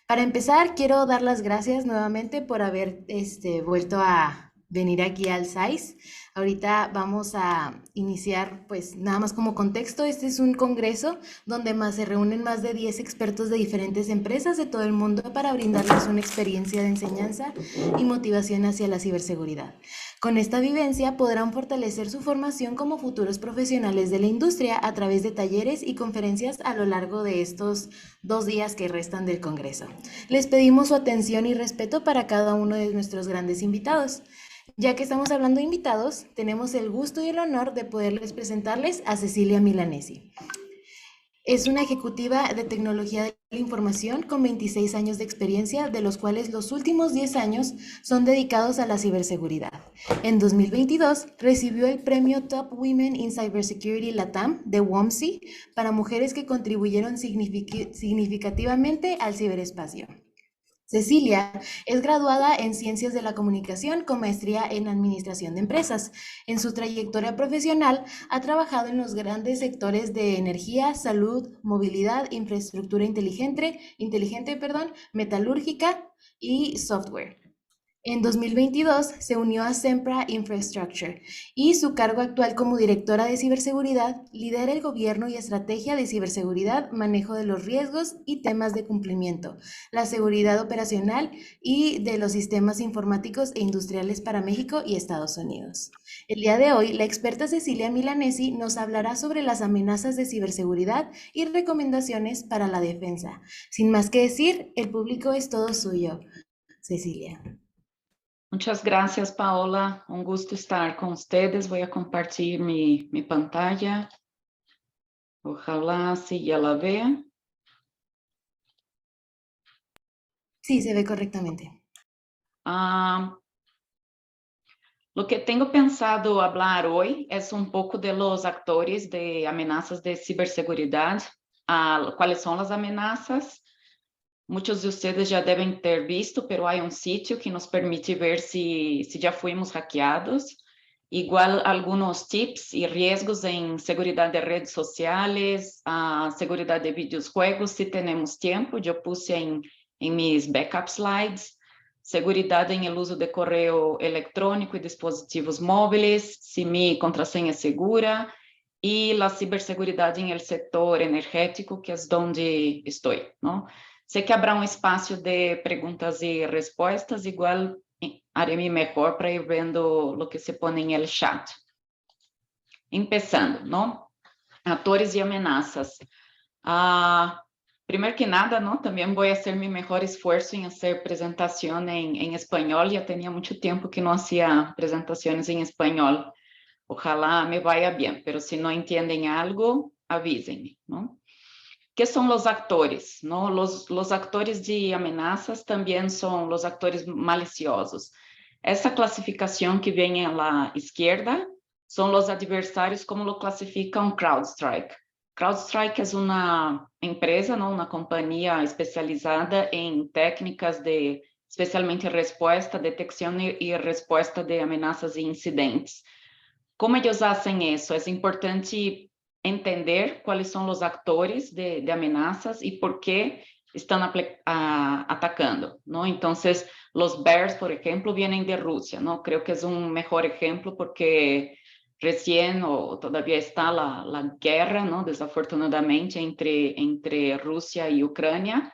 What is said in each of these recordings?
Para empezar, quiero dar las gracias nuevamente por haber vuelto a venir aquí al SAIS. Ahorita vamos a iniciar, pues nada más como contexto, este es un congreso donde más se reúnen más de 10 expertos de diferentes empresas de todo el mundo para brindarles una experiencia de enseñanza y motivación hacia la ciberseguridad. Con esta vivencia podrán fortalecer su formación como futuros profesionales de la industria a través de talleres y conferencias a lo largo de estos 2 días que restan del Congreso. Les pedimos su atención y respeto para cada uno de nuestros grandes invitados. Ya que estamos hablando de invitados, tenemos el gusto y el honor de poderles presentarles a Cecilia Milanesi. Es una ejecutiva de tecnología de la información con 26 años de experiencia, de los cuales los últimos 10 años son dedicados a la ciberseguridad. En 2022 recibió el premio Top Women in Cybersecurity LATAM de WOMSI para mujeres que contribuyeron significativamente al ciberespacio. Cecilia es graduada en Ciencias de la Comunicación con maestría en Administración de Empresas. En su trayectoria profesional ha trabajado en los grandes sectores de energía, salud, movilidad, infraestructura inteligente, metalúrgica y software. En 2022 se unió a Sempra Infrastructure y su cargo actual como directora de ciberseguridad lidera el gobierno y estrategia de ciberseguridad, manejo de los riesgos y temas de cumplimiento, la seguridad operacional y de los sistemas informáticos e industriales para México y Estados Unidos. El día de hoy, la experta Cecilia Milanesi nos hablará sobre las amenazas de ciberseguridad y recomendaciones para la defensa. Sin más que decir, el público es todo suyo. Cecilia. Muchas gracias, Paola. Un gusto estar con ustedes. Voy a compartir mi pantalla. Ojalá sí ya la vean. Sí, se ve correctamente. Ah, lo que tengo pensado hablar hoy es un poco de los actores de amenazas de ciberseguridad. ¿Cuáles son las amenazas? Muchos de ustedes já devem ter visto, pero hay un sitio que nos permite ver si ya fuimos hackeados. Igual algunos tips y riesgos en seguridad de redes sociales, seguridad de videojuegos, si tenemos tiempo. Yo puse en mis backup slides. Seguridad en el uso de correo electrónico y dispositivos móviles, si mi contraseña es segura, y la ciberseguridad en el sector energético, que es donde estoy, ¿no? Sei que habrá um espaço de perguntas e respostas, igual haré mejor para ir vendo o que se põe em el chat. Empezando, não? Atores e ameaças. Primeiro que nada, não? Também vou fazer meu melhor esforço em fazer apresentação em espanhol. Já tinha muito tempo que não fazia apresentações em espanhol. Ojalá me vaya bem, pero se não entendem algo, avisem-me, não? ¿Qué son los actores? ¿No? Los actores de amenazas también son los actores maliciosos. Esa clasificación que viene a la izquierda son los adversarios, como lo clasifica un CrowdStrike. CrowdStrike es una empresa, ¿no? Una compañía especializada en técnicas de, especialmente respuesta, detección y respuesta de amenazas e incidentes. ¿Cómo ellos hacen eso? Es importante entender cuáles son los actores de amenazas y por qué están atacando, ¿no? Entonces, los bears, por ejemplo, vienen de Rusia, ¿no? Creo que es un mejor ejemplo porque recién o todavía está la guerra, ¿no? Desafortunadamente, entre Rusia y Ucrania.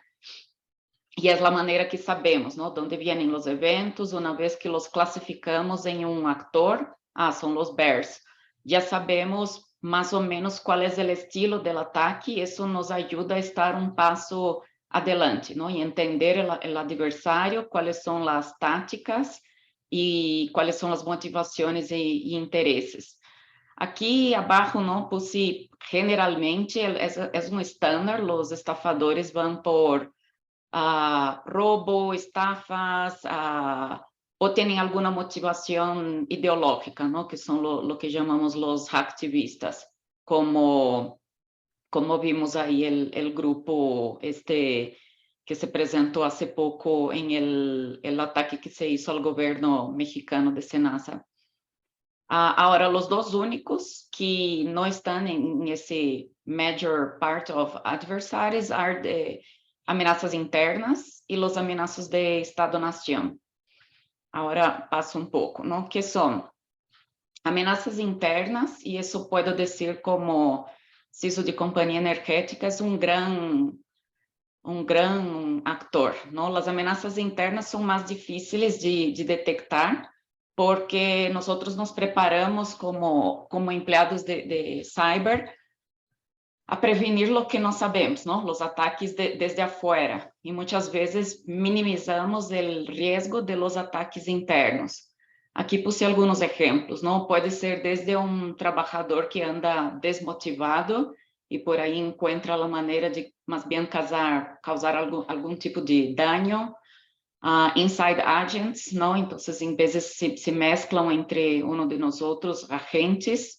Y es la manera que sabemos, ¿no? Dónde vienen los eventos, una vez que los clasificamos en un actor, son los bears. Ya sabemos más o menos cuál es el estilo del ataque y eso nos ayuda a estar un paso adelante, ¿no? Y entender el adversario, cuáles son las tácticas y cuáles son las motivaciones y intereses. Aqui abaixo, não, puse generalmente, é um estándar, os estafadores vão por robo, estafas, o tienen alguna motivación ideológica, ¿no? Que son lo que llamamos los hacktivistas, como vimos ahí el grupo que se presentó hace poco en el ataque que se hizo al gobierno mexicano de Senasa. Ahora, los dos únicos que no están en ese major part of adversaries are amenazas internas y los amenazas de Estado-nación. Ahora paso un poco, ¿no? ¿Qué son? Amenazas internas, y eso puedo decir como CISO de compañía energética, es un gran actor, ¿no? Las amenazas internas son más difíciles de detectar porque nosotros nos preparamos como empleados de cyber a prevenir lo que no sabemos, ¿no? Los ataques desde afuera, y muchas veces minimizamos el riesgo de los ataques internos. Aquí puse algunos ejemplos, ¿no? Puede ser desde un trabajador que anda desmotivado y por ahí encuentra la manera de más bien causar algún tipo de daño. Inside agents, ¿no? Entonces, en veces se mezclan entre uno de nosotros agentes,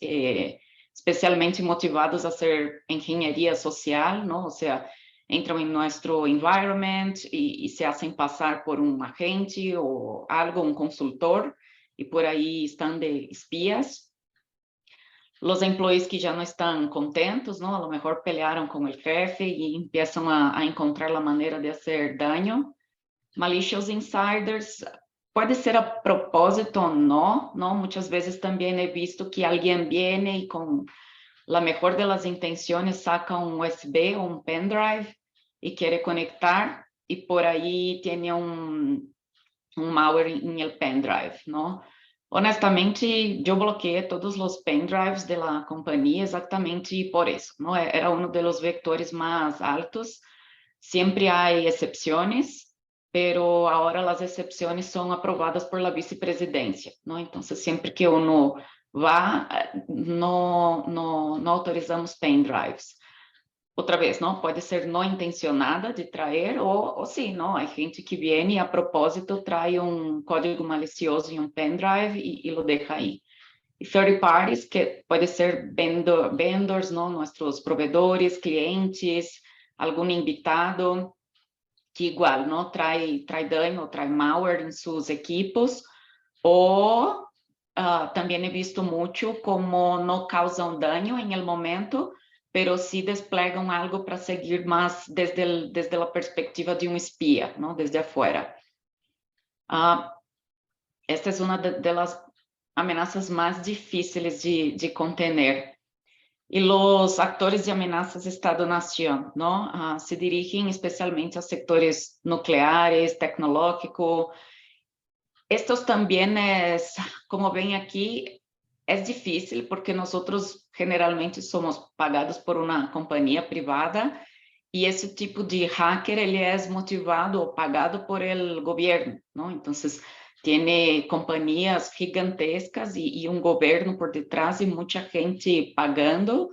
especialmente motivados a hacer ingeniería social, ¿no? O sea, entran en nuestro environment y se hacen pasar por un agente o algo, un consultor, y por ahí están de espías. Los employees que ya no están contentos, ¿no? A lo mejor pelearon con el jefe y empiezan a encontrar la manera de hacer daño. Malicious insiders, puede ser a propósito o no, ¿no? Muchas veces también he visto que alguien viene y con la mejor de las intenciones saca un USB o un pendrive y quiere conectar y por ahí tiene un malware en el pendrive, ¿no? Honestamente, yo bloqueé todos los pendrives de la compañía exactamente por eso, ¿no? Era uno de los vectores más altos. Siempre hay excepciones, pero ahora las excepciones son aprobadas por la vicepresidencia, ¿no? Entonces, siempre que uno va, no autorizamos pendrives. Outra vez, ¿no? Puede ser no intencionada de traer, o sí, ¿no? Hay gente que viene y a propósito trae un código malicioso en un pendrive y lo deja ahí. Y third parties, que puede ser vendors, ¿no? Nuestros proveedores, clientes, algún invitado, que igual, ¿no? Trae daño, trae malware en sus equipos, o también he visto mucho como no causan daño en el momento, pero sí desplegan algo para seguir más desde la perspectiva de un espía, ¿no? Desde afuera. Esta es una de las amenazas más difíciles de contener. Y los actores de amenazas Estado-nación, ¿no? Se dirigen especialmente a sectores nucleares, tecnológico. Estos también es, como ven aquí, es difícil porque nosotros generalmente somos pagados por una compañía privada y ese tipo de hacker, ele es motivado o pagado por el gobierno, ¿no? Entonces, tiene compañías gigantescas y un gobierno por detrás y mucha gente pagando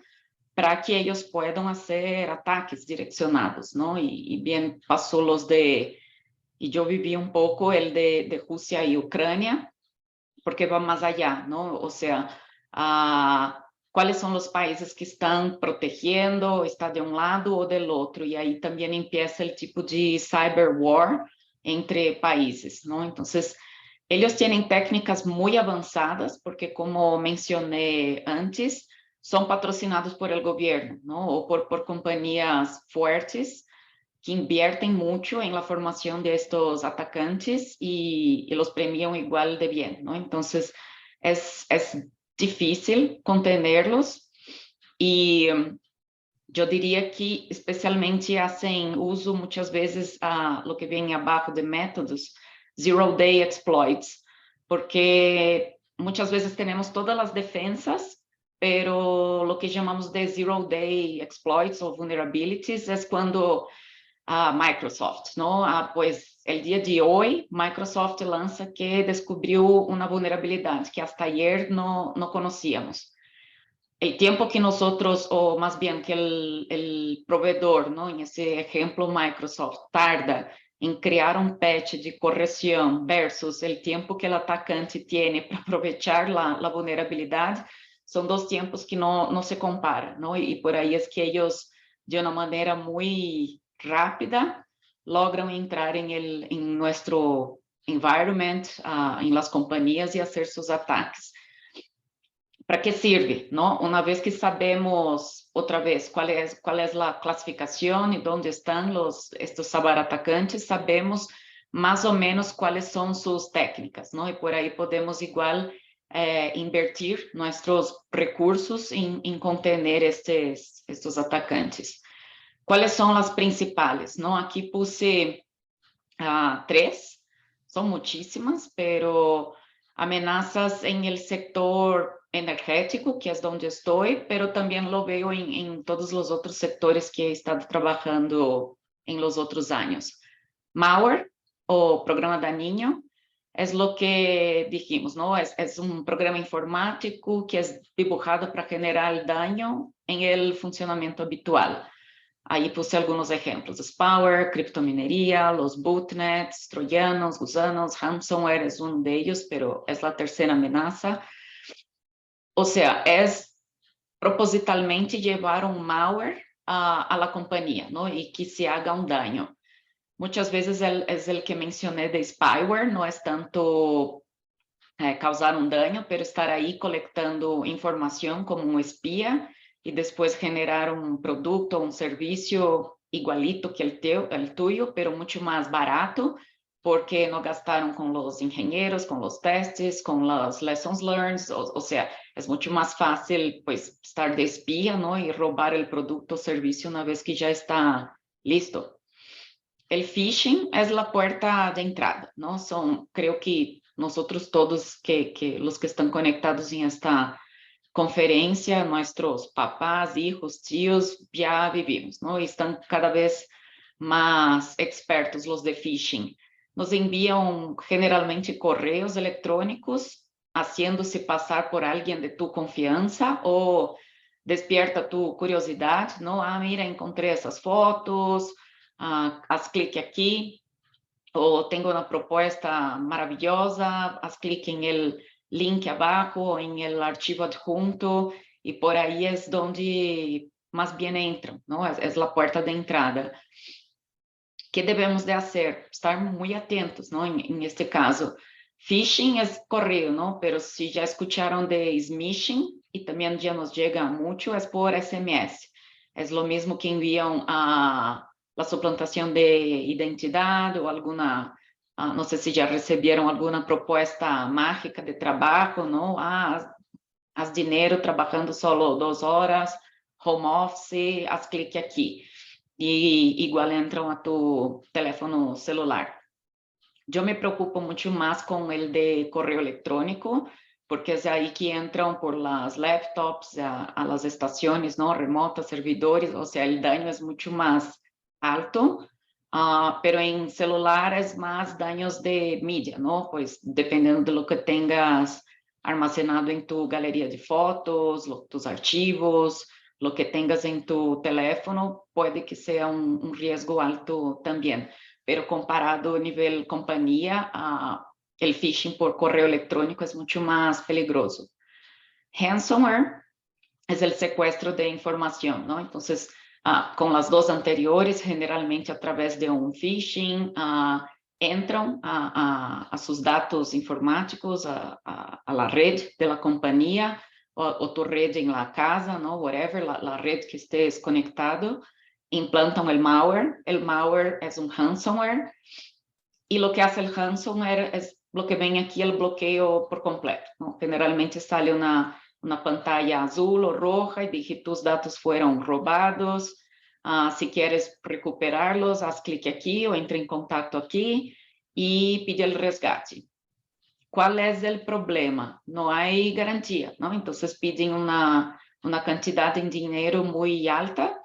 para que ellos puedan hacer ataques direccionados, ¿no? Y bien pasó los y yo viví un poco el de Rusia y Ucrania, porque va más allá, ¿no? O sea, cuáles son los países que están protegiendo, está de un lado o del otro, y ahí también empieza el tipo de cyber war entre países, ¿no? Entonces, ellos tienen técnicas muy avanzadas, porque como mencioné antes, son patrocinados por el gobierno, ¿no? O por compañías fuertes que invierten mucho en la formación de estos atacantes y los premian igual de bien, ¿no? Entonces, es difícil contenerlos y yo diría que especialmente hacen uso muchas veces a lo que viene abajo de métodos, zero day exploits, porque muchas veces tenemos todas las defensas, pero lo que llamamos de zero day exploits o vulnerabilities es cuando a Microsoft, ¿no? Pues el día de hoy Microsoft lanza que descubrió una vulnerabilidad que hasta ayer no conocíamos. El tiempo que nosotros, o más bien que el proveedor, ¿no? En ese ejemplo Microsoft, tarda en crear un patch de corrección versus el tiempo que el atacante tiene para aprovechar la vulnerabilidad, son dos tiempos que no se comparan, ¿no? Y por ahí es que ellos, de una manera muy rápida, logran entrar en nuestro environment, en las compañías y hacer sus ataques. ¿Para qué sirve? ¿No? Una vez que sabemos otra vez cuál es la clasificación y dónde están estos ciberatacantes, sabemos más o menos cuáles son sus técnicas, ¿no? Y por ahí podemos igual invertir nuestros recursos en contener estos atacantes. ¿Cuáles son las principales? ¿No? Aquí puse tres, son muchísimas, pero amenazas en el sector energético, que es donde estoy, pero también lo veo en todos los otros sectores que he estado trabajando en los otros años. Malware o programa dañino es lo que dijimos, ¿no? Es un programa informático que es dibujado para generar daño en el funcionamiento habitual. Ahí puse algunos ejemplos: spyware, criptominería, los botnets, troyanos, gusanos, ransomware es uno de ellos, pero es la tercera amenaza. O sea, es propositalmente llevar un malware a la compañía, ¿no? Y que se haga un daño. Muchas veces es el que mencioné de spyware, no es tanto causar un daño, pero estar ahí colectando información como un espía y después generar un producto, un servicio igualito que el tuyo, pero mucho más barato, porque no gastaron con los ingenieros, con los testes, con las lessons learned, o sea, es mucho más fácil pues estar de espía, ¿no? Y robar el producto o servicio una vez que ya está listo. El phishing es la puerta de entrada, ¿no? Creo que nosotros todos los que están conectados en esta conferencia, nuestros papás, hijos, tíos, ya vivimos, ¿no? Y están cada vez más expertos los de phishing. Nos envían generalmente correos electrónicos haciéndose pasar por alguien de tu confianza o despierta tu curiosidad, ¿no? Mira, encontré esas fotos, haz clic aquí, o tengo una propuesta maravillosa, haz clic en el link abajo, en el archivo adjunto, y por ahí es donde más bien entran, ¿no? Es la puerta de entrada. ¿Qué debemos de hacer? Estar muy atentos, ¿no? En este caso, phishing es correo, ¿no? Pero si ya escucharon de smishing, y también ya nos llega mucho, es por SMS. Es lo mismo que envían a la suplantación de identidad o alguna, no sé si ya recibieron alguna propuesta mágica de trabajo, ¿no? Haz dinero trabajando solo 2 horas, home office, haz clic aquí. Y igual entram a tu teléfono celular. Yo me preocupo mucho más con el de correo electrónico, porque es ahí que entran por las laptops a las estaciones, ¿no? Remotas, servidores, o sea, el daño es mucho más alto, pero en celular es más daños de media, ¿no? Pues dependiendo de lo que tengas almacenado en tu galería de fotos, tus archivos, lo que tengas en tu teléfono, puede que sea un riesgo alto también. Pero comparado a nivel compañía, el phishing por correo electrónico es mucho más peligroso. Ransomware es el secuestro de información, ¿no? Entonces, con las dos anteriores, generalmente a través de un phishing, entran a sus datos informáticos, a la red de la compañía, o tu red en la casa, ¿no? Whatever, la red que estés conectado, implantan el malware. El malware es un ransomware, y lo que hace el ransomware es lo que ven aquí, el bloqueo por completo, ¿no? Generalmente sale una pantalla azul o roja y dice tus datos fueron robados. Si quieres recuperarlos, haz clic aquí o entra en contacto aquí y pide el resgate. ¿Cuál es el problema? No hay garantía, ¿no? Entonces piden una cantidad de dinero muy alta.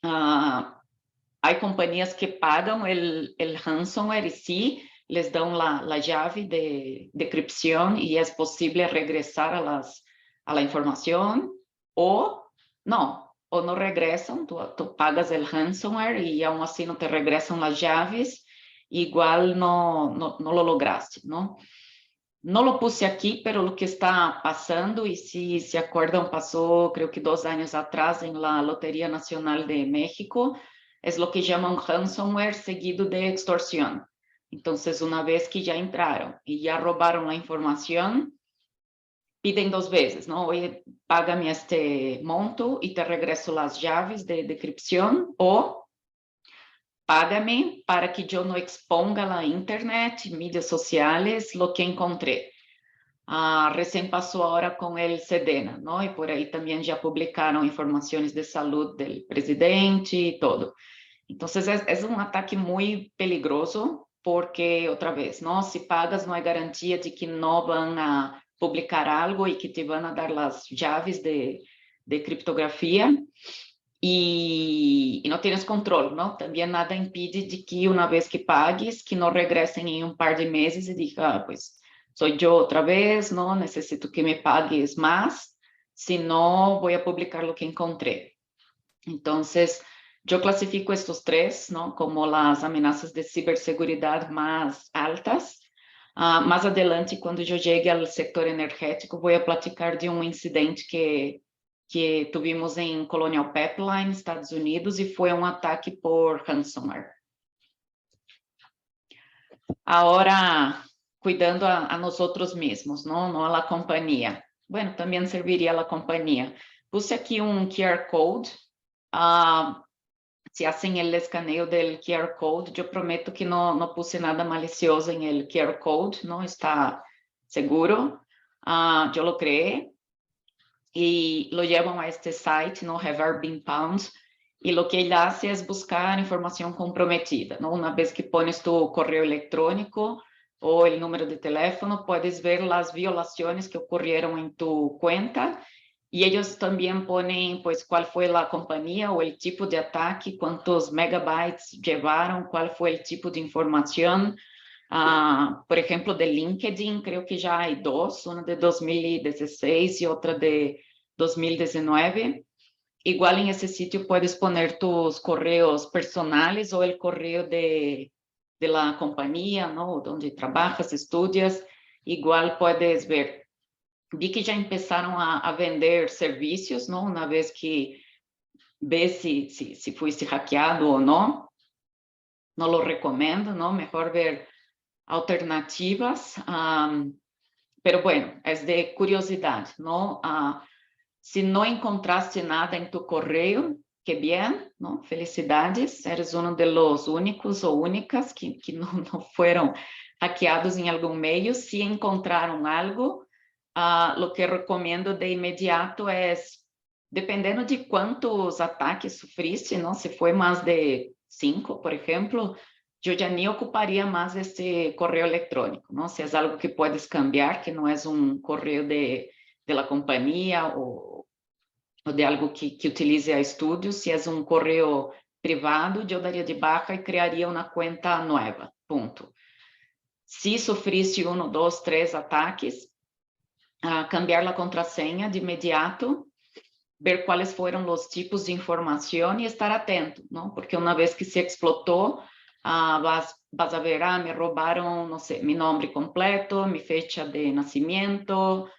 Hay compañías que pagan el ransomware y sí les dan la llave de decrypción y es posible regresar a la información, o no regresan, tú pagas el ransomware y aún así no te regresan las llaves, igual no lo lograste, ¿no? No lo puse aquí, pero lo que está pasando, y si se acuerdan, pasó creo que 2 años atrás en la Lotería Nacional de México, es lo que llaman ransomware seguido de extorsión. Entonces, una vez que ya entraron y ya robaron la información, piden 2 veces, ¿no? Oye, págame este monto y te regreso las llaves de decrypción, o págame para que yo no exponga a la internet, mídias sociales, lo que encontré. Recién pasó ahora con el Sedena, ¿no? Y por ahí también ya publicaron informaciones de salud del presidente y todo. Entonces es un ataque muy peligroso porque, otra vez, ¿no? Si pagas, no hay garantía de que no van a publicar algo y que te van a dar las llaves de criptografía. Y no tienes control, ¿no? También nada impide de que una vez que pagues, que no regresen en un par de meses y diga, pues soy yo otra vez, ¿no? Necesito que me pagues más, si no voy a publicar lo que encontré. Entonces, yo clasifico estos tres, ¿no? Como las amenazas de ciberseguridad más altas. Más adelante, cuando yo llegue al sector energético, voy a platicar de un incidente que tuvimos en Colonial Pipeline, Estados Unidos, y fue un ataque por ransomware. Ahora, cuidando a nosotros mismos, ¿no? No a la compañía. Bueno, también serviría a la compañía. Puse aquí un QR code. Se hacen el escaneo del QR code, yo prometo que no puse nada malicioso en el QR code, ¿no? Está seguro. Yo lo creé y lo llevan a este site, ¿no? Have I been pwned? Y lo que él hace es buscar información comprometida, ¿no? Una vez que pones tu correo electrónico o el número de teléfono, puedes ver las violaciones que ocurrieron en tu cuenta. Y ellos también ponen, pues, cuál fue la compañía o el tipo de ataque, cuántos megabytes llevaron, cuál fue el tipo de información. Por ejemplo, de LinkedIn, creo que ya hay dos, una de 2016 y otra de 2019. Igual en ese sitio puedes poner tus correos personales o el correo de la compañía, ¿no? Donde trabajas, estudias. Igual puedes ver. Vi que ya empezaron a vender servicios, ¿no? Una vez que ves si fuiste hackeado o no. No lo recomiendo, ¿no? Mejor ver alternativas. Pero bueno, es de curiosidad, ¿no? Si no encontraste nada en tu correo, qué bien, ¿no? Felicidades, eres uno de los únicos o únicas que no fueron hackeados en algún medio. Si encontraron algo, lo que recomiendo de inmediato es, dependendo de cuántos ataques sufriste, ¿no? Si fue más de 5, por ejemplo, yo ya ni ocuparía más este correo electrónico, ¿no? Si es algo que puedes cambiar, que no es un correo de la compañía o de algo que utilize a estudios, si es un correo privado, yo daría de baja y crearía una cuenta nueva, punto. Si sufriste 1, 2, 3 ataques, cambiar la contraseña de inmediato, ver cuáles fueron los tipos de información y estar atento, ¿no? Porque una vez que se explotó, vas a ver, me robaron, no sé, mi nombre completo, mi fecha de nacimiento,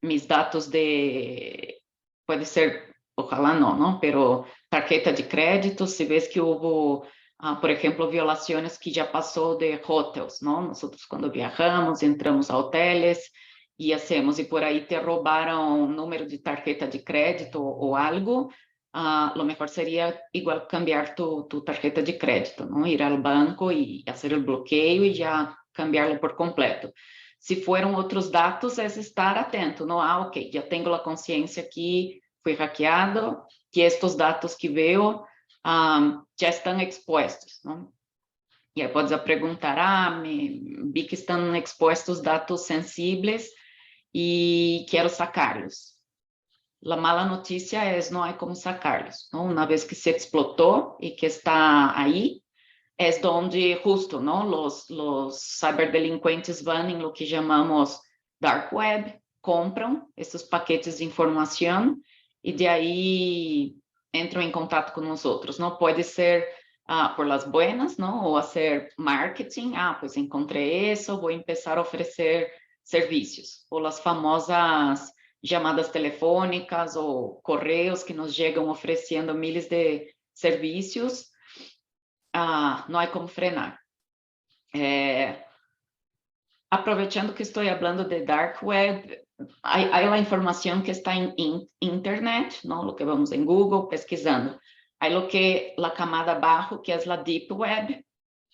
mis datos puede ser, ojalá no, ¿no? Pero tarjeta de crédito, si ves que hubo, por ejemplo, violaciones que ya pasó de hotels, ¿no? Nosotros cuando viajamos, entramos a hoteles y hacemos, y por ahí te robaron un número de tarjeta de crédito o algo, lo mejor sería igual cambiar tu tarjeta de crédito, ¿no? Ir al banco y hacer el bloqueo y ya cambiarlo por completo. Si fueron otros datos, es estar atento, ¿no? Ok, ya tengo la conciencia que fui hackeado, que estos datos que veo ya están expuestos, ¿no? E aí podes perguntar, vi que estão expostos dados sensíveis e quero sacá-los. A mala notícia é não há como sacá-los, ¿no? Uma vez que se explotou e que está aí, es donde justo, ¿no? Los ciberdelincuentes van en lo que llamamos dark web, compran estos paquetes de información y de ahí entran en contacto con nosotros, ¿no? Puede ser por las buenas, ¿no? O hacer marketing, pues encontré eso, voy a empezar a ofrecer servicios. O las famosas llamadas telefônicas o correos que nos llegan ofreciendo miles de servicios. Não há como frenar. Aprovechando que estoy hablando de dark web, hay la información que está en internet, ¿no? Lo que vamos en Google pesquisando. Hay lo que la camada abajo, que es la deep web,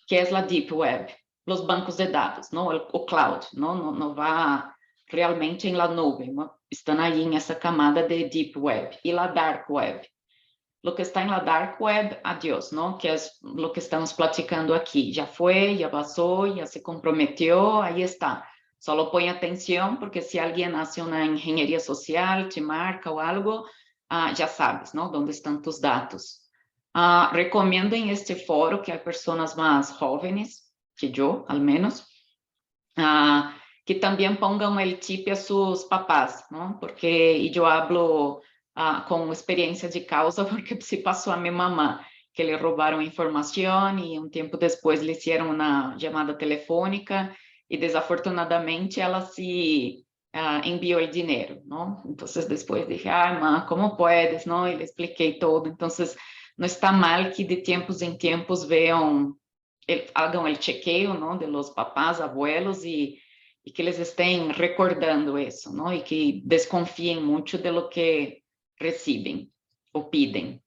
que es la deep web, los bancos de dados, ¿no? O cloud, ¿no? No va realmente en la nube, ¿no? Están ahí en esa camada de deep web. Y la dark web. Lo que está en la dark web, adiós, ¿no? Que es lo que estamos platicando aquí. Ya fue, ya pasó, ya se comprometió, ahí está. Solo pon atención porque si alguien hace una ingeniería social, te marca o algo, ya sabes, ¿no? Dónde están tus datos. Recomiendo en este foro que hay personas más jóvenes que yo, al menos, que también pongan el chip a sus papás, ¿no? Porque yo hablo con experiencia de causa, porque se pasó a mi mamá, que le robaron información y un tiempo después le hicieron una llamada telefónica y desafortunadamente ela se enviou el dinero, ¿no? Entonces después dije, ay, mamá, ¿cómo puedes? ¿No? Y le expliqué todo. Entonces, no está mal que de tiempos en tiempos vean hagan el chequeo, ¿no? De los papás, abuelos y que les estén recordando eso, ¿no? Y que desconfíen mucho de lo que reciben o piden.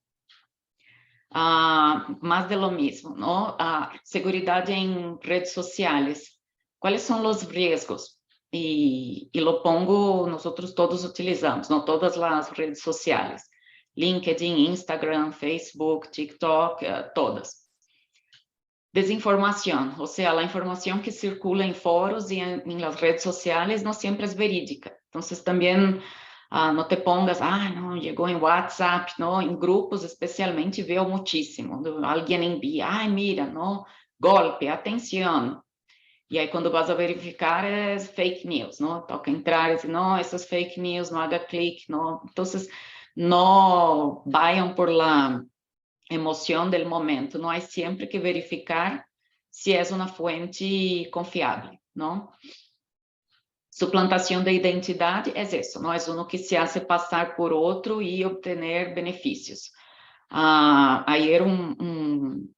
Más de lo mismo, ¿no? Seguridad en redes sociales. ¿Cuáles son los riesgos? Y lo pongo, nosotros todos utilizamos, ¿no? Todas las redes sociales. LinkedIn, Instagram, Facebook, TikTok, todas. Desinformación, o sea, la información que circula en foros y en las redes sociales no siempre es verídica. Entonces también no te pongas, no, llegó en WhatsApp, no, en grupos especialmente veo muchísimo. Alguien envía, mira, no, golpe, atención. Y ahí cuando vas a verificar es fake news, ¿no? Toca entrar y decir, no, eso es fake news, no haga clic, ¿no? Entonces, no vayan por la emoción del momento, no hay siempre que verificar si es una fuente confiable, ¿no? Suplantación de identidad es eso, ¿no? Es uno que se hace pasar por otro y obtener beneficios. Ayer un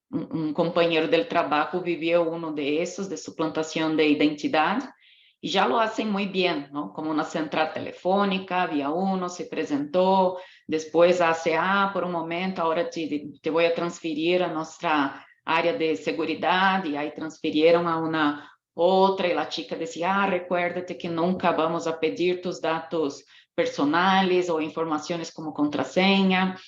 compañero del trabajo vivió uno de esos, de suplantación de identidad, y ya lo hacen muy bien, ¿no? Como una central telefónica, había uno, se presentó, después hace, por un momento, ahora te voy a transferir a nuestra área de seguridad, y ahí transfirieron a una otra, y la chica decía, recuérdate que nunca vamos a pedir tus datos personales o informaciones como contraseña,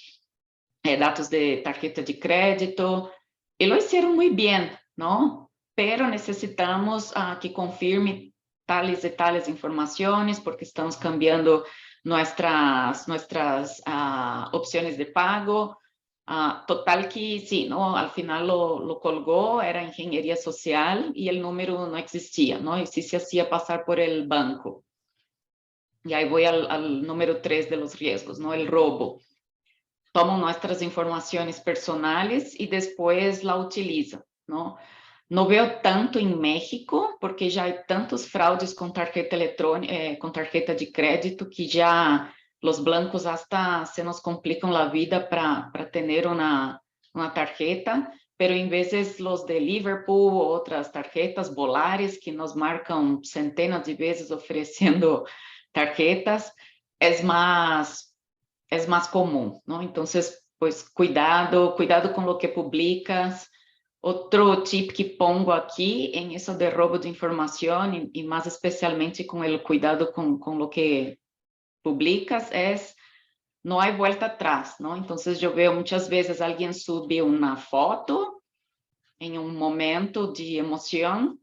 datos de tarjeta de crédito, y lo hicieron muy bien, ¿no? Pero necesitamos que confirme tales y tales informaciones porque estamos cambiando nuestras opciones de pago. Total que sí, ¿no? Al final lo colgó, era ingeniería social y el número no existía, ¿no? Y sí se hacía pasar por el banco. Y ahí voy al número 3 de los riesgos, ¿no? El robo. Toman nuestras informaciones personales y después la utilizan, ¿no? No veo tanto en México, porque ya hay tantos fraudes con tarjeta electrónica, con tarjeta de crédito, que ya los blancos hasta se nos complican la vida para tener una tarjeta, pero en veces los de Liverpool o otras tarjetas Volares que nos marcan centenas de veces ofreciendo tarjetas, es más común, ¿no? Entonces, pues cuidado con lo que publicas. Otro tip que pongo aquí en eso de robo de información y más especialmente con el cuidado con lo que publicas es no hay vuelta atrás, ¿no? Entonces yo veo muchas veces alguien sube una foto en un momento de emoción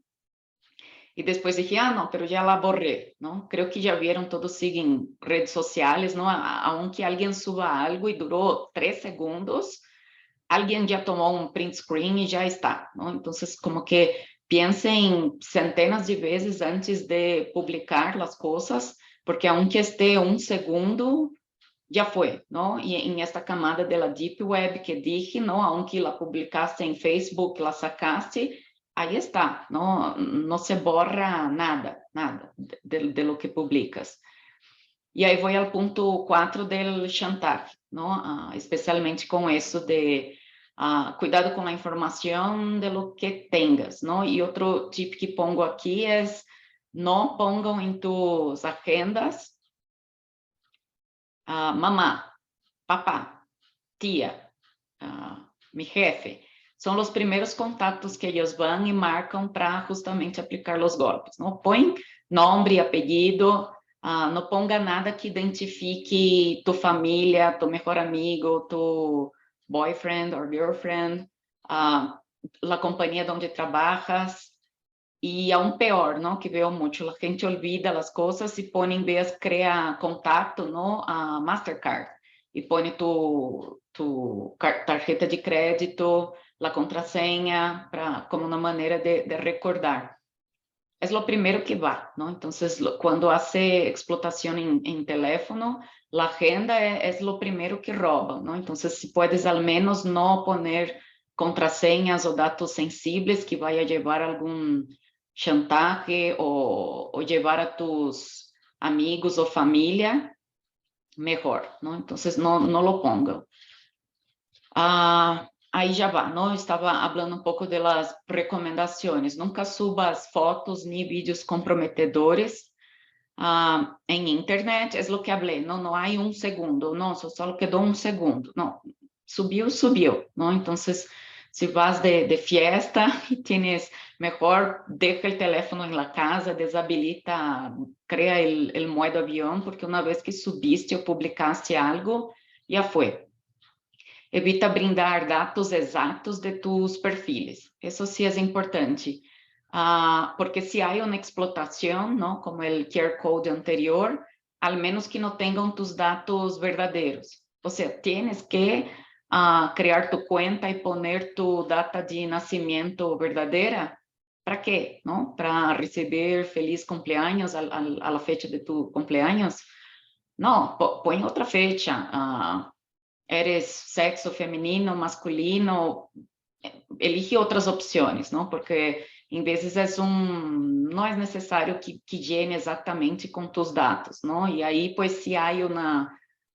y después dije, no, pero ya la borré, ¿no? Creo que ya vieron, todos siguen redes sociales, ¿no? Aunque alguien suba algo y duró 3 segundos, alguien ya tomó un print screen y ya está, ¿no? Entonces, como que piensen centenas de veces antes de publicar las cosas, porque aunque esté un segundo, ya fue, ¿no? Y en esta camada de la Deep Web que dije, ¿no? Aunque la publicaste en Facebook, la sacaste, ahí está, ¿no? No se borra nada de lo que publicas. Y ahí voy al punto 4 del chantaje, ¿no? Especialmente con eso de cuidado con la información de lo que tengas, ¿no? Y otro tip que pongo aquí es no pongan en tus agendas mamá, papá, tía, mi jefe. São os primeiros contatos que eles vão e marcam para justamente aplicar os golpes. Não põe nome e apelido, não ponga nada que identifique tu família, tu melhor amigo, tu boyfriend or girlfriend, a companhia onde trabalhas. E aún peor, ¿no? Que veo mucho, la gente olvida las cosas y pone en vez, crea contacto, ¿no? A Mastercard y pone tu tarjeta de crédito, la contraseña, como una manera de recordar. Es lo primero que va, ¿no? Entonces, cuando hace explotación en teléfono, la agenda es lo primero que roban, ¿no? Entonces, si puedes al menos no poner contraseñas o datos sensibles que vaya a llevar algún chantaje o llevar a tus amigos o familia, mejor, ¿no? Entonces, no lo pongan. Aí já vai, não? Eu estava falando um pouco das recomendações. Nunca subas fotos nem vídeos comprometedores em internet. É o que falei, não há segundo. Não, só quedou segundo. Não, subiu, não? Então, se vas de fiesta e tienes, mejor deja o teléfono na casa, desabilita, crea o modo avião, porque uma vez que subiste ou publicaste algo, já foi. Evita brindar dados exatos de tus perfiles. Eso sí es importante. Porque si hay una explotación, ¿no? Como el QR code anterior, al menos que no tengan tus datos verdaderos. O sea, tienes que crear tu cuenta y poner tu data de nacimiento verdadera. ¿Para qué? ¿No? Para recibir feliz cumpleaños a la fecha de tu cumpleaños. No, pon otra fecha. Eres sexo feminino, masculino, elige outras opções, não? Porque em vezes não é necessário que llene exatamente com tus dados, não? E aí, pues, se há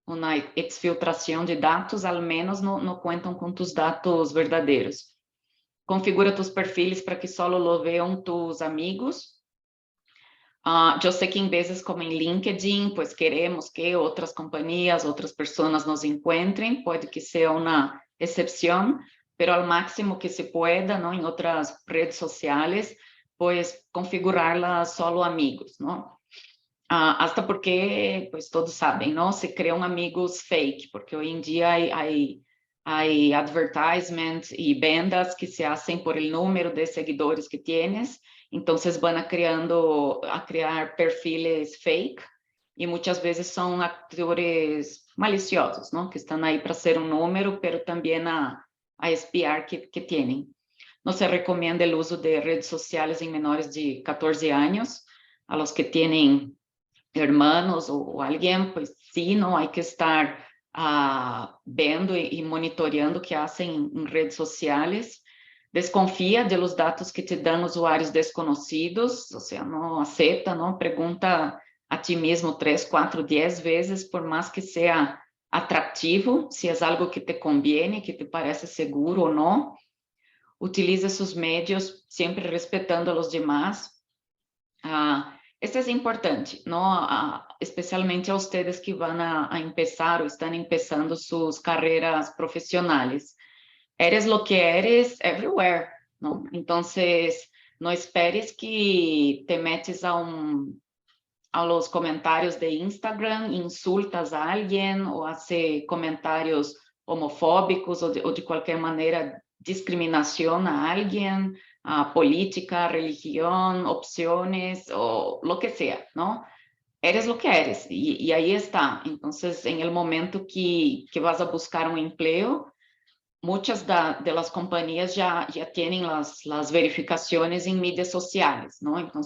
uma exfiltração de dados, al menos não contam com tus dados verdadeiros. Configura tus perfiles para que só lo vean tus amigos. Eu sei que em vezes, como em LinkedIn, pues queremos que outras companhias, outras pessoas nos encontrem, pode que seja uma exceção, pero ao máximo que se pueda, ¿no? Em outras redes sociais, pues configurarlas solo amigos, ¿no? Hasta porque, pues todos sabem, ¿no? Se criam amigos fake, porque hoje em dia há advertisement e vendas que se hacen por el número de seguidores que tienes. Entonces van a crear perfiles fake y muchas veces son actores maliciosos, ¿no? Que están ahí para ser un número, pero también a espiar que tienen. No se recomienda el uso de redes sociales en menores de 14 años. A los que tienen hermanos o alguien, pues sí, no hay que estar vendo y monitoreando que hacen en redes sociales. Desconfia de los dados que te dan usuários desconhecidos, ou seja, não aceita, não pergunta a ti mesmo 3, 4, 10 vezes, por mais que seja atrativo, se é algo que te conviene, que te parece seguro ou não. Utiliza seus meios sempre respeitando a los demás. Isso é importante, não? Especialmente a ustedes que vão a empezar ou estão empezando suas carreiras profissionais. Eres lo que eres everywhere, ¿no? Entonces, no esperes que te metes a los comentarios de Instagram, insultas a alguien o hace comentarios homofóbicos o de cualquier manera discriminación a alguien, a política, religión, opciones o lo que sea, ¿no? Eres lo que eres y ahí está. Entonces, en el momento que vas a buscar un empleo, muitas das companhias já têm as verificações em mídias sociais, não? Então,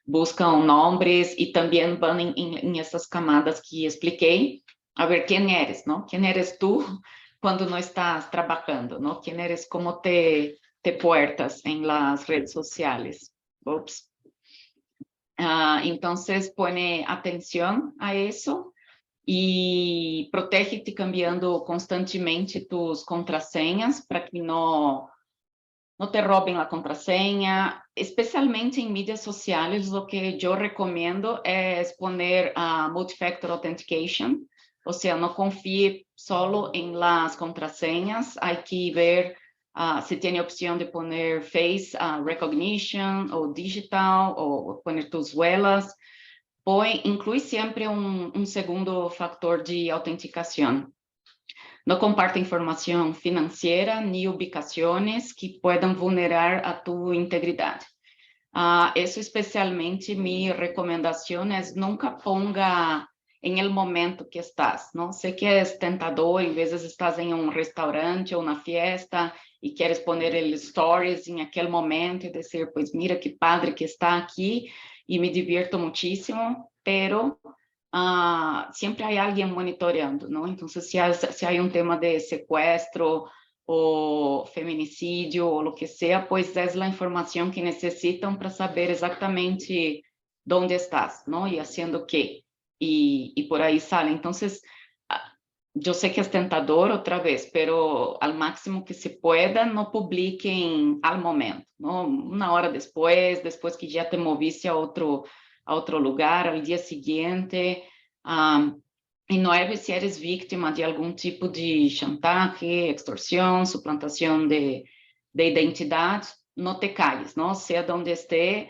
buscam nomes e também vão em essas camadas que expliquei, a ver quem eres, não? Quem eres tu quando não estás trabalhando, não? Quem eres, como te puertas em las redes sociais. Ups. Então, põe atenção a isso. E protege-te cambiando constantemente tus contrasenhas para que não no te roben la contraseña, especialmente en mídias sociales. Lo que yo recomiendo es poner multi-factor authentication, o sea, no confíe solo en las contraseñas, hay que ver si tiene opción de poner face recognition o digital, o poner tus huellas. Inclui siempre un segundo factor de autenticación. No comparte información financiera ni ubicaciones que puedan vulnerar a tu integridad. Eso especialmente mi recomendación es nunca ponga en el momento que estás, ¿no? Sé que es tentador, en veces estás en un restaurante o una fiesta y quieres poner el stories en aquel momento y decir, pues mira qué padre que está aquí y me divierto muchísimo, pero siempre hay alguien monitoreando, ¿no? Entonces, si hay un tema de secuestro o feminicidio o lo que sea, pues es la información que necesitan para saber exactamente dónde estás, ¿no? Y haciendo qué. Y por ahí sale. Entonces, yo sé que es tentador otra vez, pero al máximo que se pueda, no publiquen al momento, ¿no? Una hora después que ya te moviste a otro lugar, al día siguiente. E 9, se eres víctima de algum tipo de chantagem, extorsão, suplantação de identidade, não te calles, não? Seja onde esteja,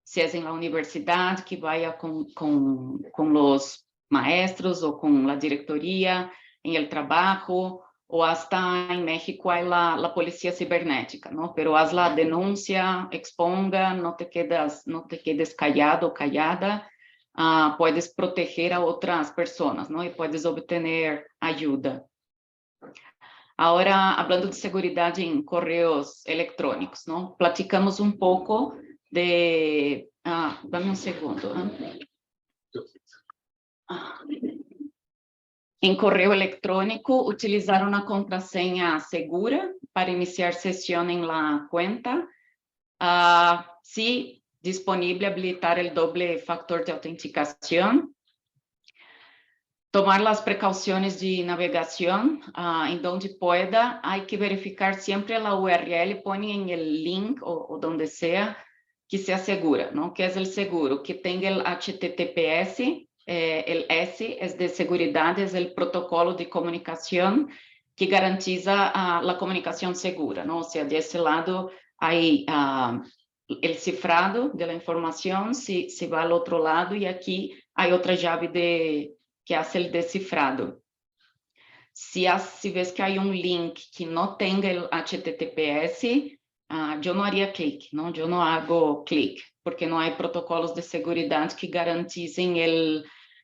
se é na universidade, que vá com os maestros ou com a diretoria, em el trabalho, ou hasta em México há a polícia cibernética, não? Pero haz la denúncia, exponga, não te quedes callado ou callada. Puedes proteger a otras personas, ¿no? Y puedes obtener ayuda. Ahora, hablando de seguridad en correos electrónicos, ¿no? Platicamos un poco de... dame un segundo. En correo electrónico, utilizar una contraseña segura para iniciar sesión en la cuenta. Sí, disponible habilitar el doble factor de autenticación. Tomar las precauciones de navegación, en donde pueda. Hay que verificar siempre la URL, ponen en el link o donde sea, que sea segura, ¿no? ¿Qué es el seguro? Que tenga el HTTPS, el S es de seguridad, es el protocolo de comunicación que garantiza la comunicación segura, ¿no? O sea, de ese lado hay el cifrado de la información, si va al otro lado, y aquí hay otra llave que hace el descifrado. Si ves que hay un link que no tenga el HTTPS, yo no haría clic, ¿no? Yo no hago clic, porque no hay protocolos de seguridad que garanticen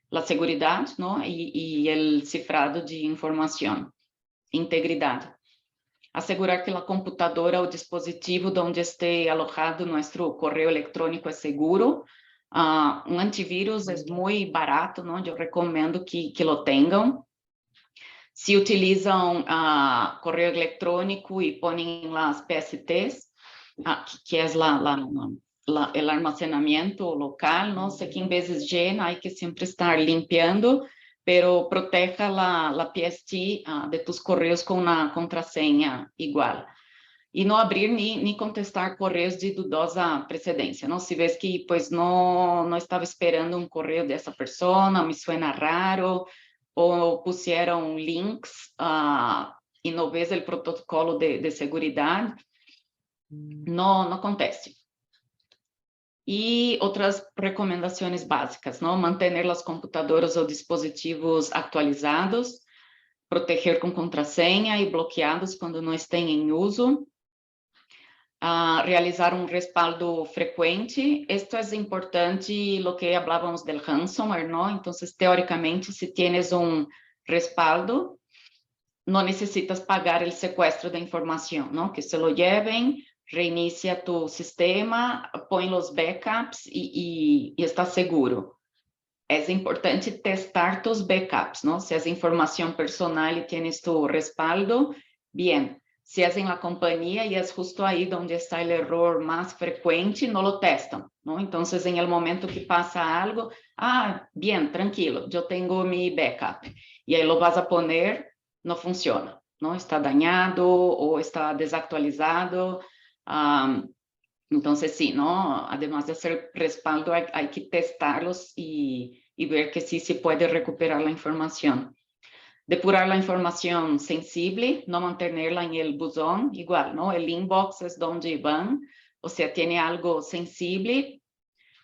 la seguridad, ¿no? Y el cifrado de información, integridad. Asegurar que la computadora o dispositivo donde esté alojado nuestro correo electrónico es seguro. Un antivírus es muy barato, ¿no? Yo recomiendo que lo tengan. Si utilizan correo electrónico y ponen las PSTs, que es el almacenamiento local, ¿no? Sé que en veces llena, hay que siempre estar limpiando, pero proteja la PST de tus correos con una contraseña igual. E não abrir nem contestar correios de dudosa precedência, não? Se vês que, pues, não estava esperando um correio dessa pessoa, me suena raro, ou puseram links e não vês o protocolo de segurança, não conteste. E outras recomendações básicas, não? Manter as computadoras ou dispositivos atualizados, proteger com contrasenha e bloqueados quando não estén em uso. Realizar un respaldo frecuente. Esto es importante, lo que hablábamos del ransomware, ¿no? Entonces, teóricamente, si tienes un respaldo, no necesitas pagar el secuestro de información, ¿no? Que se lo lleven, reinicia tu sistema, pon los backups y estás seguro. Es importante testar tus backups, ¿no? Si es información personal y tienes tu respaldo, bien. Si es en la compañía y es justo ahí donde está el error más frecuente, no lo testan, ¿no? Entonces, en el momento que pasa algo, bien, tranquilo, yo tengo mi backup. Y ahí lo vas a poner, no funciona. ¿no? Está dañado o está desactualizado. Entonces, sí, ¿no? Además de hacer respaldo, hay que testarlos y ver que sí se puede recuperar la información. Depurar la información sensible, no mantenerla en el buzón, igual, ¿no? El inbox es donde van, o sea, tiene algo sensible,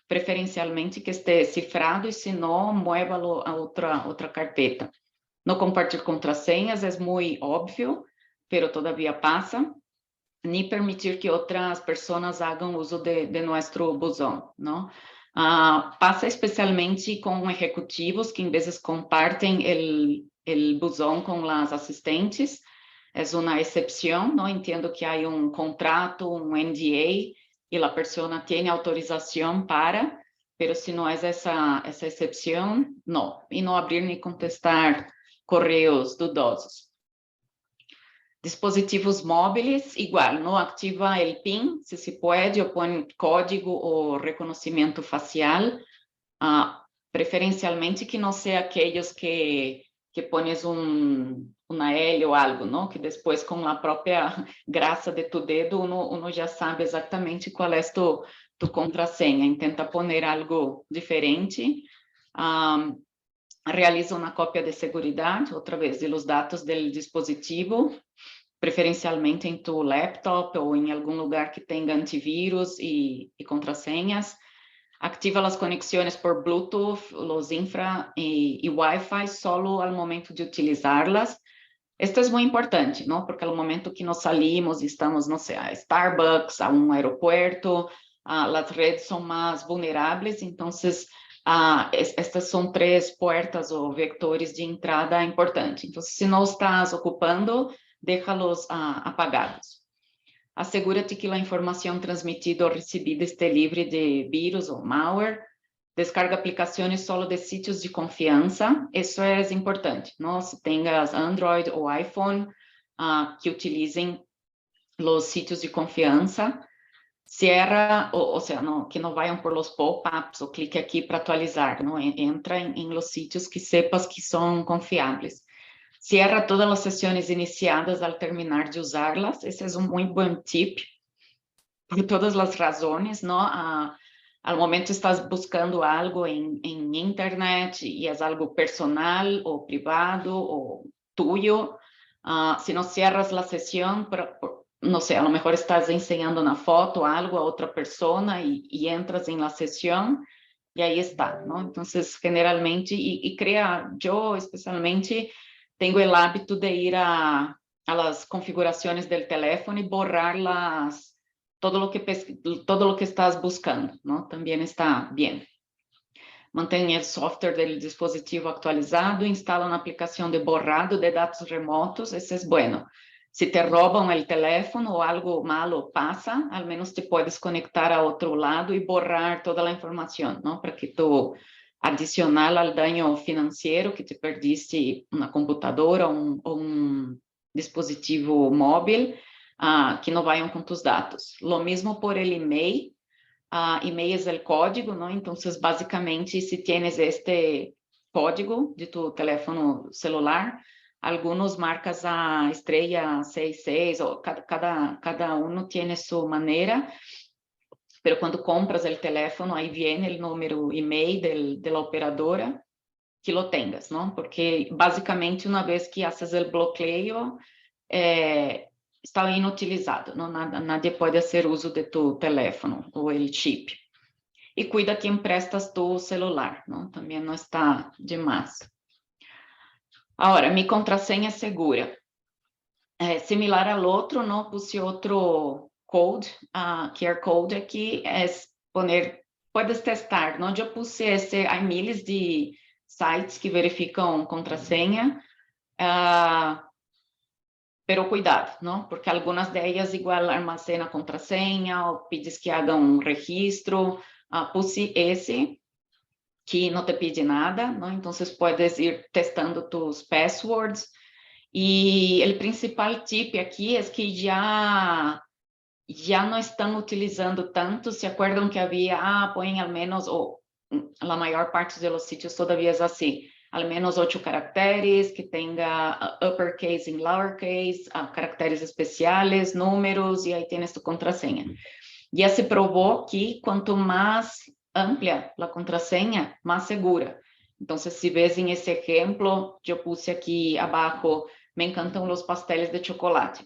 preferencialmente que esté cifrado y si no, muévalo a otra carpeta. No compartir contraseñas es muy obvio, pero todavía pasa. Ni permitir que otras personas hagan uso de nuestro buzón, ¿no? Pasa especialmente con ejecutivos que en veces comparten el buzón con las asistentes. Es una excepción, ¿no? Entiendo que hay un contrato, un NDA, y la persona tiene autorización para, pero si no es esa excepción, no. Y no abrir ni contestar correos dudosos. Dispositivos móveis, igual, não activa o PIN, se pode, ou põe código ou reconhecimento facial, preferencialmente que não seja aqueles que pones uma L ou algo, não? Que depois, com a própria graça de tu dedo, uno já sabe exatamente qual é tu contrasenha. Intenta poner algo diferente. Realiza uma cópia de seguridade, outra vez, de los dados do dispositivo, preferencialmente em tu laptop ou em algum lugar que tenha antivírus e contrasenhas. Activa as conexões por Bluetooth, los infra e Wi-Fi solo ao momento de utilizá-las. Esto es muy importante, ¿no? Porque al momento que nos salimos y estamos, no sé, a Starbucks, a un aeropuerto, las redes son más vulnerables, entonces estas son 3 puertas o vectores de entrada importantes. Entonces, si no estás ocupando, déjalos apagados. Asegúrate que la información transmitida o recibida esté libre de virus o malware. Descarga aplicações solo de sítios de confiança, isso é importante, não? Se tenhas Android ou iPhone, que utilizem os sítios de confiança. Cierra, ou seja, que não vayam por los pop-ups, ou clique aqui para atualizar, não? Entra em los sítios que sepas que são confiáveis. Cierra todas as sessões iniciadas ao terminar de usá-las, esse é um muito bom tip, por todas as razões, não? Al momento estás buscando algo en internet y es algo personal o privado o tuyo, si no cierras la sesión, no sé, a lo mejor estás enseñando una foto, algo a otra persona y entras en la sesión y ahí está, ¿no? Entonces, generalmente, y crea, yo especialmente tengo el hábito de ir a las configuraciones del teléfono y borrar todo lo que estás buscando, ¿no? También está bien. Mantém o software do dispositivo actualizado, instala uma aplicação de borrado de dados remotos, esse é bueno. Se te roubam o teléfono ou algo malo passa, al menos te puedes conectar a outro lado e borrar toda a informação, ¿no? Para que tu adicional al daño financeiro que te perdiste uma computadora ou um dispositivo móvel, que não vayan com tus dados. Lo mismo por el email. Email es el código, ¿no? Entonces, básicamente, si tienes este código de tu teléfono celular, algunos marcas a estrella 66, o cada uno tiene su manera, pero cuando compras el teléfono, ahí viene el número email de la operadora, que lo tengas, ¿no? Porque básicamente una vez que haces el bloqueo, está inutilizado, não? Nadie pode fazer uso de tu teléfono ou el chip. E cuida que emprestas tu celular, não? Também não está demais. Agora, mi contraseña segura. Similar ao outro, não? Puse outro code, QR code aqui, puedes testar, não? Eu puse há miles de sites que verificam contraseña, pero cuidado, ¿no? Porque algunas de ellas igual almacena contraseña o pides que hagan un registro. Puse ese que no te pide nada, ¿no? Entonces puedes ir testando tus passwords. Y el principal tip aquí es que ya no están utilizando tanto. ¿Se acuerdan que había, ponen al menos, o la mayor parte de los sitios todavía es así, al menos 8 caracteres, que tenga uppercase y lowercase, caracteres especiales, números, y ahí tienes tu contraseña. Ya se probó que cuanto más amplia la contraseña, más segura. Entonces, si ves en ese ejemplo, yo puse aquí abajo, me encantan los pasteles de chocolate.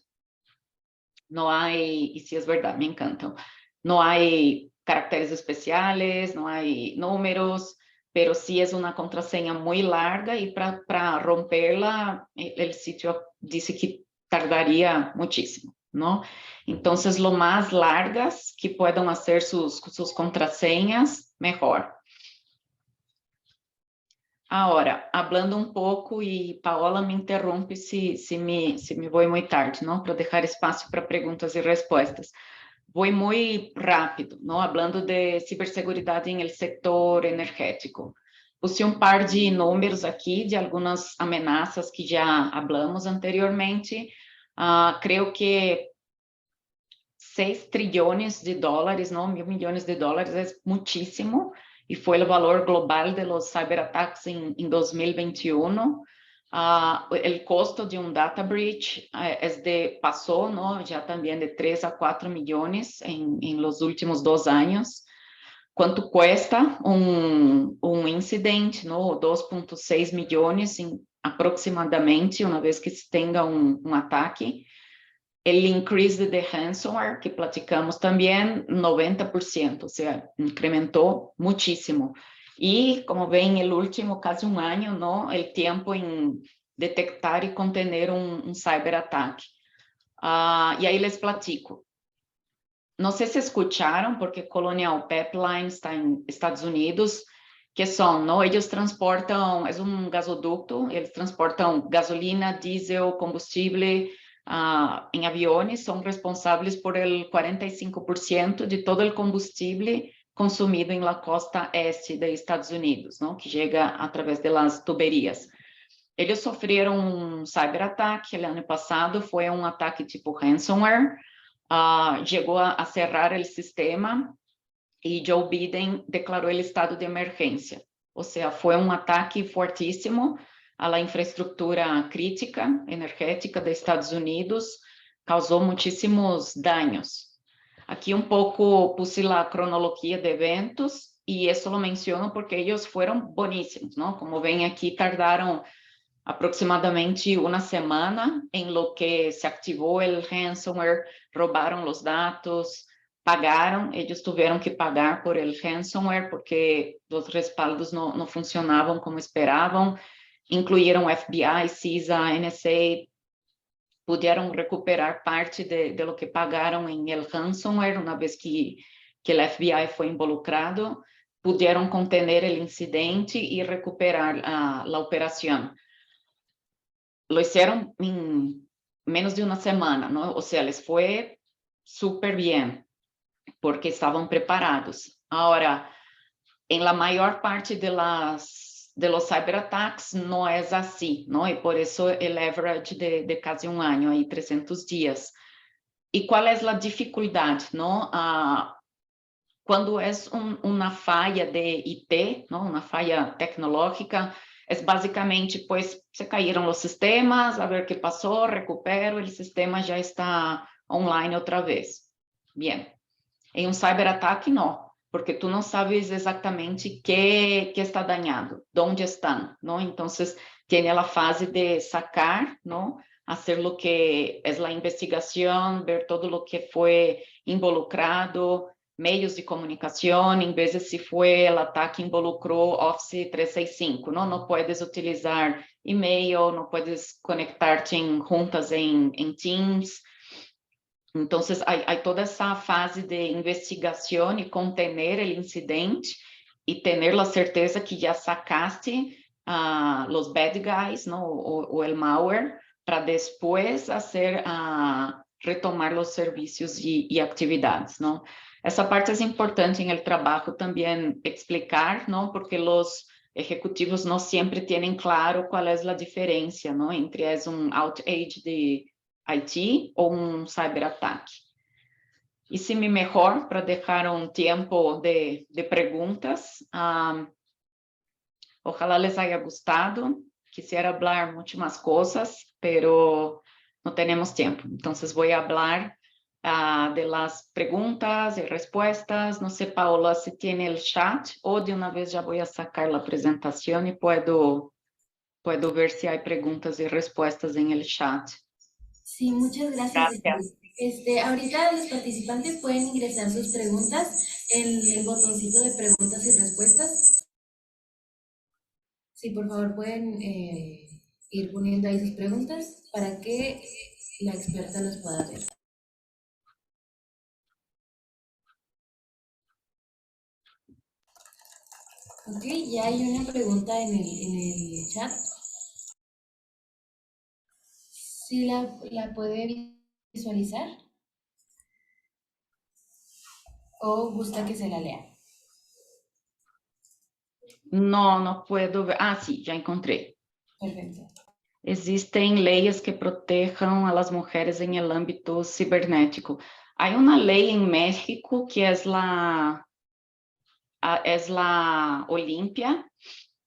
No hay, y sí es verdad, me encantan. No hay caracteres especiales, no hay números, pero sí es una contraseña muy larga y para romperla, el sitio dice que tardaría muchísimo, ¿no? Entonces, lo más largas que puedan hacer sus contraseñas, mejor. Ahora, hablando un poco, y Paola me interrumpe si me voy muy tarde, ¿no? Para dejar espacio para preguntas y respuestas. Voy muy rápido, ¿no? Hablando de ciberseguridad en el sector energético. Puse un par de números aquí de algunas amenazas que ya hablamos anteriormente. Creo que 6 trillones de dólares, ¿no? 1.000 millones de dólares es muchísimo, y fue el valor global de los cyberataques en 2021. El costo de un data breach pasó, ¿no? Ya también de 3 a 4 millones en los últimos 2 años. ¿Cuánto cuesta un incidente, ¿no? 2,6 millones aproximadamente, una vez que se tenga un ataque. El increase de ransomware que platicamos también, 90%, o sea, incrementó muchísimo. Y como ven, el último casi un año, ¿no? El tiempo en detectar y contener un cyberataque. Y ahí les platico. No sé si escucharon, porque Colonial Pipeline está en Estados Unidos, que son, ¿no? Ellos transportan, es un gasoducto, eles transportam gasolina, diésel, combustible en aviones, son responsables por el 45% de todo el combustible consumido en la costa este de Estados Unidos, ¿no? Que llega a través de las tuberías. Eles sofreram um cyberataque el ano passado, foi um ataque tipo ransomware, llegó a cerrar el sistema y Joe Biden declaró el estado de emergencia. O sea, fue un ataque fuertísimo a la infraestructura crítica energética de Estados Unidos, causó muchísimos daños. Aquí un poco puse la cronología de eventos, y eso lo menciono porque ellos fueron buenísimos, ¿no? Como ven aquí, tardaron aproximadamente una semana en lo que se activó el ransomware, robaron los datos, pagaron, ellos tuvieron que pagar por el ransomware porque los respaldos no funcionaban como esperaban, incluyeron FBI, CISA, NSA, pudieron recuperar parte de lo que pagaron en el ransomware una vez que el FBI fue involucrado, pudieron contener el incidente y recuperar la operación. Lo hicieron en menos de una semana, ¿no? O sea, les fue súper bien porque estaban preparados. Ahora, en la mayor parte de los cyberataques no es así, ¿no? Y por eso el average de casi un año, ahí 300 días. ¿Y cuál es la dificultad, no? Cuando es una falla de IT, ¿no? Una falla tecnológica, es básicamente, pues, se cayeron los sistemas, a ver qué pasó, recupero, el sistema ya está online otra vez. Bien. En un cyberataque, no, porque tú no sabes exactamente qué está dañado, dónde están, ¿no? Entonces, tiene la fase de sacar, ¿no? Hacer lo que es la investigación, ver todo lo que fue involucrado, medios de comunicación, en vez de si fue el ataque involucró Office 365, ¿no? No puedes utilizar email, no puedes conectarte en juntas en Teams. Entonces, hay toda esa fase de investigación y contener el incidente y tener la certeza que ya sacaste los bad guys, ¿no? O el malware, para después hacer, retomar los servicios y actividades, ¿no? Essa parte es importante en el trabajo también explicar, ¿no? Porque los ejecutivos no siempre tienen claro cuál es la diferencia, ¿no? Entre es un outage de IT ou um cyberataque. E se me mejor, para deixar um tempo de perguntas, Ojalá les haya gustado. Quisiera hablar muchas más cosas, pero no tenemos tiempo. Entonces voy a hablar de las preguntas y respuestas. No sé, Paola, si tiene el chat o de una vez ya voy a sacar la presentación y puedo ver si hay preguntas y respuestas en el chat. Sí, muchas gracias. Gracias. Ahorita los participantes pueden ingresar sus preguntas en el botoncito de preguntas y respuestas. Sí, por favor, pueden ir poniendo ahí sus preguntas para que la experta las pueda ver. Ok, ya hay una pregunta en el chat. ¿Sí la puede visualizar o gusta que se la lea? No, no puedo ver. Ah, sí, ya encontré. Perfecto. Existen leyes que protejan a las mujeres en el ámbito cibernético. Hay una ley en México que es la Olimpia,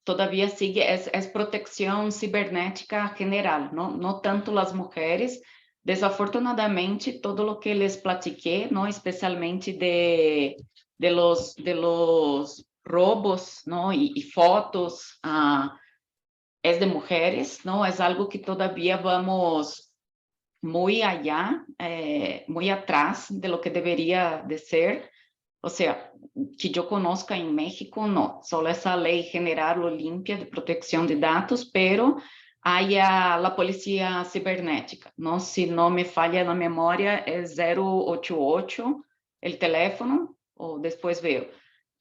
todavía sigue, es protección cibernética general, ¿no? No tanto las mujeres. Desafortunadamente, todo lo que les platiqué, ¿no? Especialmente de los robos, ¿no? Y fotos, es de mujeres, ¿no? Es algo que todavía vamos muy allá, muy atrás de lo que debería de ser. O sea, que yo conozca en México, no, solo esa ley general Olimpia de protección de datos, pero hay la policía cibernética, ¿no? Si no me falla la memoria, es 088 el teléfono, o después veo.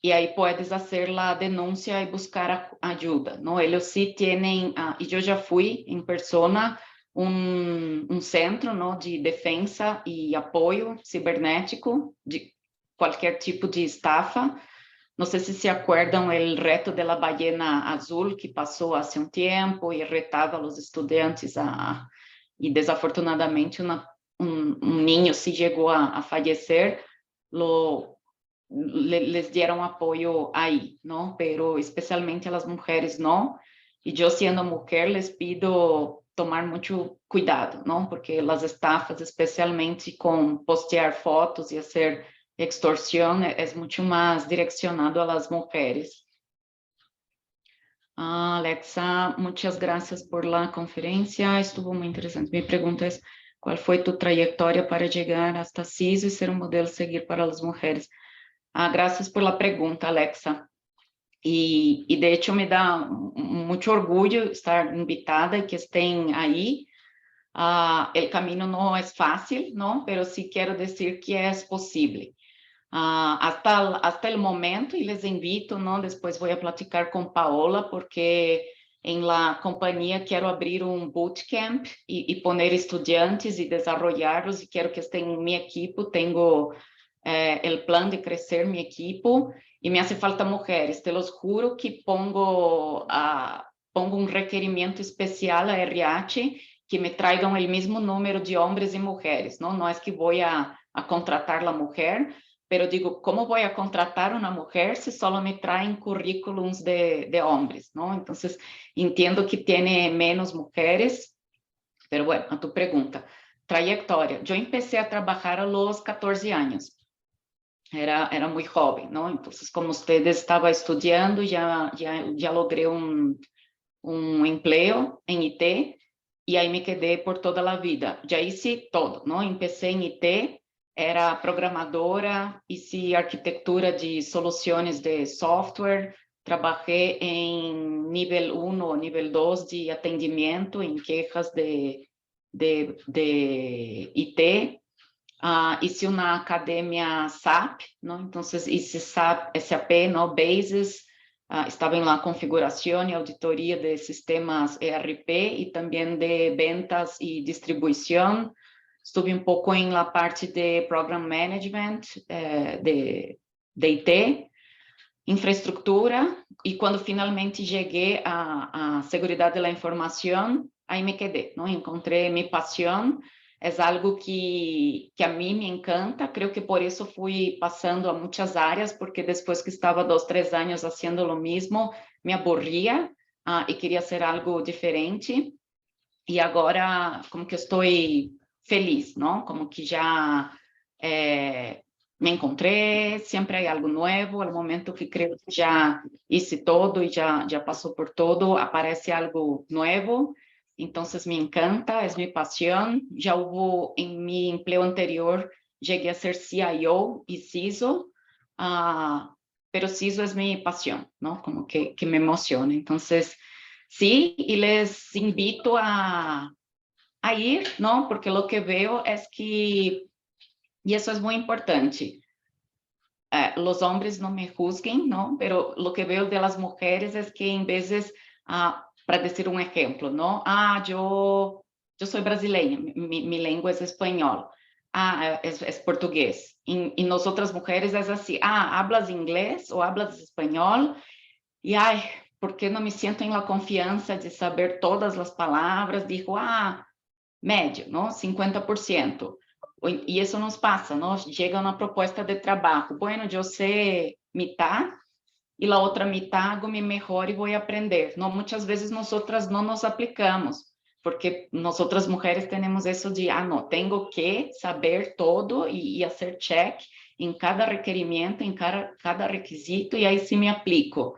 Y ahí puedes hacer la denuncia y buscar ayuda, ¿no? Ellos sí tienen, y yo ya fui en persona, un centro, ¿no? De defensa y apoyo cibernético, de qualquer tipo de estafa. Não sei se acuerdam o reto da ballena azul que passou há um tempo e retava os estudantes e desafortunadamente um niño se chegou a fallecer, les dieron apoyo ahí, ¿no? Pero especialmente a las mujeres no. Y yo siendo mujer les pido tomar mucho cuidado, ¿no? Porque las estafas, especialmente con postear fotos y hacer extorsión, es mucho más direccionado a las mujeres. Alexa, muchas gracias por la conferencia, estuvo muy interesante. Mi pregunta es, ¿cuál fue tu trayectoria para llegar hasta CISO y ser un modelo a seguir para las mujeres? Gracias por la pregunta, Alexa. Y de hecho me da mucho orgullo estar invitada y que estén ahí. El camino no es fácil, ¿no? Pero sí quiero decir que es posible. Hasta el momento, y les invito, ¿no? Después voy a platicar con Paola, porque en la compañía quiero abrir un bootcamp y poner estudiantes y desarrollarlos, y quiero que estén en mi equipo. Tengo el plan de crecer mi equipo y me hace falta mujeres. Te los juro que pongo un requerimiento especial a RH que me traigan el mismo número de hombres y mujeres, ¿no? No es que voy a contratar la mujer, pero digo, ¿cómo voy a contratar una mujer si solo me traen currículums de hombres, ¿no? Entonces, entiendo que tiene menos mujeres, pero bueno, a tu pregunta. Trayectoria. Yo empecé a trabajar a los 14 años. Era muy joven, ¿no? Entonces, como ustedes estaba estudiando, ya logré un empleo en IT y ahí me quedé por toda la vida. Ya hice todo, ¿no? Empecé en IT, era programadora, hice arquitectura de soluciones de software, trabajé en nivel 1 o nivel 2 de atendimiento en quejas de IT. Hice una academia SAP, ¿no? Entonces hice SAP, ¿no? Bases, estaba en la configuración y auditoría de sistemas ERP y también de ventas y distribución. Estuve un poco en la parte de Program Management, de IT, infraestructura, y cuando finalmente llegué a seguridad de la información, ahí me quedé, ¿no? Encontré mi pasión. Es algo que a mí me encanta, creo que por eso fui pasando a muchas áreas, porque después que estaba 2, 3 años haciendo lo mismo, me aburría e queria ser algo diferente. E agora, como que estou feliz, não? Como que já me encontrei, sempre há algo novo, ao momento que creio que já hice todo e já passou por todo, aparece algo novo, então me encanta, é minha paixão. Já houve em meu emprego anterior, cheguei a ser CIO e CISO, pero CISO é minha paixão, não? Como que me emociona. Então, sí, y les invito a ir, ¿no? Porque lo que veo es que, y eso es muy importante, los hombres no me juzguen, ¿no? Pero lo que veo de las mujeres es que en veces, para decir un ejemplo, ¿no? Yo soy brasileña, mi lengua es español, es portugués, y nosotras mujeres es así, hablas inglés o hablas español, e ai, porque não me sinto em la confiança de saber todas as palavras, digo, médio, não? 50%. E isso nos passa, não? Chega uma proposta de trabalho, bueno, eu sei mitad, e a outra mitad hago mi mejor e vou aprender. Não, muitas vezes nós outras não nos aplicamos, porque nós outras mulheres temos isso de, não, tenho que saber todo e fazer check em cada requerimento, em cada requisito, e aí sim me aplico.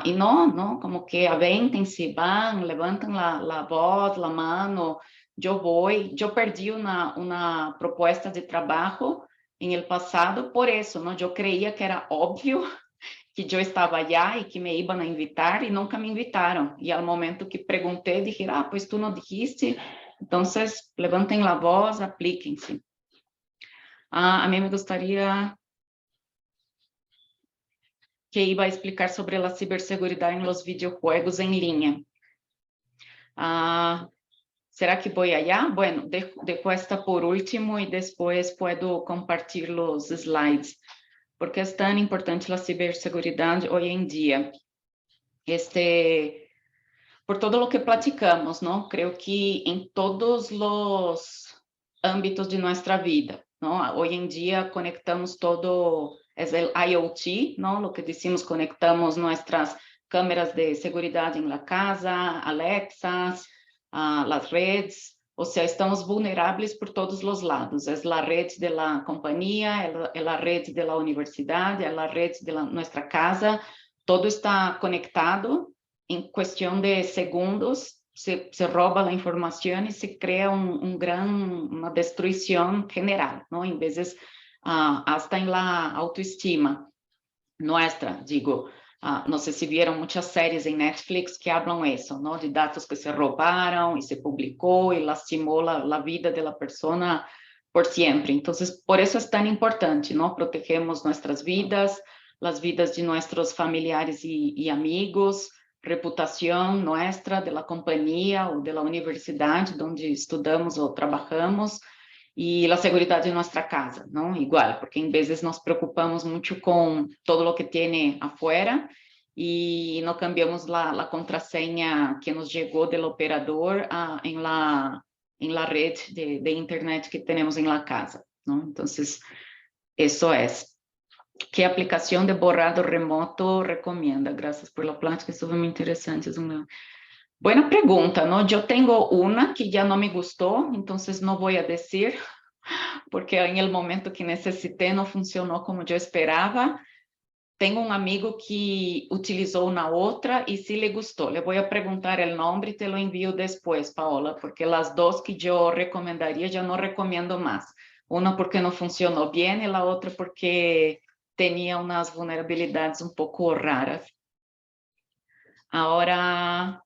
Y no, como que avéntense, van, levantan la voz, la mano, yo voy. Yo perdí una propuesta de trabajo en el pasado por eso, ¿no? Yo creía que era obvio que yo estaba allá y que me iban a invitar y nunca me invitaron. Y al momento que pregunté, dije, pues tú no dijiste, entonces levanten la voz, aplíquense. A mí me gustaría que iba a explicar sobre a ciberseguridade em los videojuegos em linha. ¿Será que voy allá? Bueno, dejo esta por último y después puedo compartir los slides, porque es tan importante la ciberseguridad hoy en día. Por todo lo que platicamos, ¿no? Creo que en todos los ámbitos de nuestra vida, ¿no? Hoy en día conectamos todo, es el IoT, ¿no? Lo que decimos, conectamos nuestras cámaras de seguridad en la casa, Alexas, las redes, o sea, estamos vulnerables por todos los lados. Es la red de la compañía, es la red de la universidad, es la red de nuestra casa, todo está conectado. Em questão de segundos, se rouba a informação e se cria uma destruição general, não? Em vezes, hasta em la autoestima nuestra, digo, não sei se viram muitas séries em Netflix que hablam isso, não? De dados que se roubaram e se publicou e lastimou a vida da pessoa por sempre. Então, por isso é tão importante, não? Protegemos nossas vidas, as vidas de nossos familiares e amigos, reputação nossa, da companhia ou da universidade onde estudamos ou trabalhamos, e a segurança de nossa casa, não? Igual, porque em vezes nos preocupamos muito com todo o que tem afuera e não cambiamos a contraseña que nos chegou do operador em la rede de internet que temos em la casa, não? Então, isso é. ¿Qué aplicación de borrado remoto recomienda? Gracias por la plática, estuvo muy interesante. Buena pregunta, ¿no? Yo tengo una que ya no me gustó, entonces no voy a decir, porque en el momento que necesité no funcionó como yo esperaba. Tengo un amigo que utilizó una otra y sí le gustó. Le voy a preguntar el nombre y te lo envío después, Paola, porque las dos que yo recomendaría ya no recomiendo más. Una porque no funcionó bien y la otra porque tenía unas vulnerabilidades un poco raras. Ahora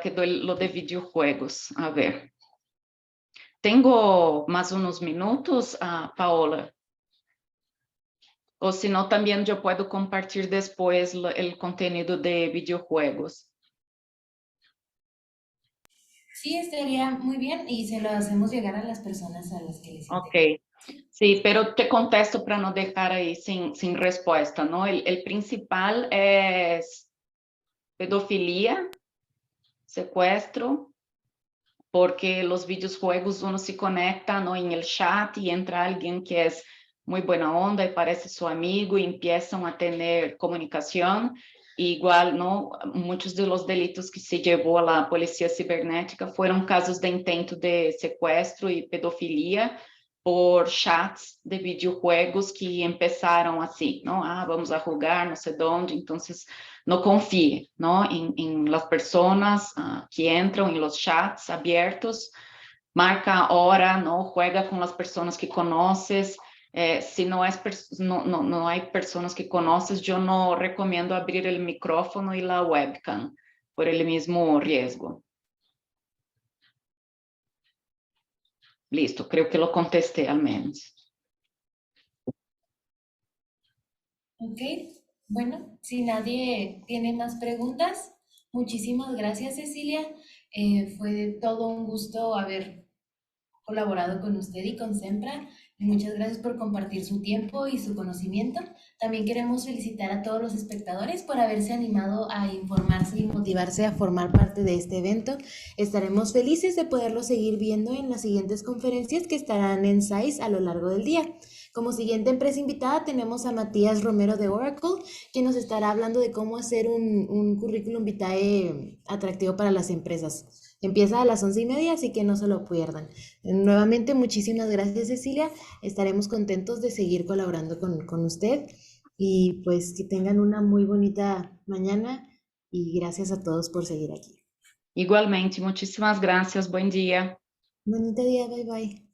que doy lo de videojuegos, a ver. Tengo más unos minutos, Paola. O si no, también yo puedo compartir después el contenido de videojuegos. Sí, estaría muy bien y se lo hacemos llegar a las personas a las que les interesa. Ok. Sí, pero te contesto para no dejar ahí sin respuesta, ¿no? El principal es pedofilia, secuestro, porque los videojuegos uno se conecta, ¿no? En el chat y entra alguien que es muy buena onda y parece su amigo y empiezan a tener comunicación. igual, ¿no? Muchos de los delitos que se llevó a la policía cibernética fueron casos de intento de secuestro y pedofilia por chats de videojuegos que empezaron así, ¿no? Ah, vamos a jugar, no sé dónde. Entonces, no confíe, ¿no? En las personas que entran en los chats abiertos, marca hora, ¿no? Juega con las personas que conoces. Si no hay personas que conoces, yo no recomiendo abrir el micrófono y la webcam por el mismo riesgo. Listo, creo que lo contesté al menos. Ok, bueno, si nadie tiene más preguntas, muchísimas gracias, Cecilia. Fue todo un gusto haber colaborado con usted y con Sempra. Muchas gracias por compartir su tiempo y su conocimiento. También queremos felicitar a todos los espectadores por haberse animado a informarse y motivarse a formar parte de este evento. Estaremos felices de poderlo seguir viendo en las siguientes conferencias que estarán en SAIS a lo largo del día. Como siguiente empresa invitada tenemos a Matías Romero de Oracle, quien nos estará hablando de cómo hacer un currículum vitae atractivo para las empresas. Empieza a las 11:30, así que no se lo pierdan. Nuevamente, muchísimas gracias, Cecilia. Estaremos contentos de seguir colaborando con usted y pues que tengan una muy bonita mañana y gracias a todos por seguir aquí. Igualmente, muchísimas gracias, buen día. Bonito día, bye bye.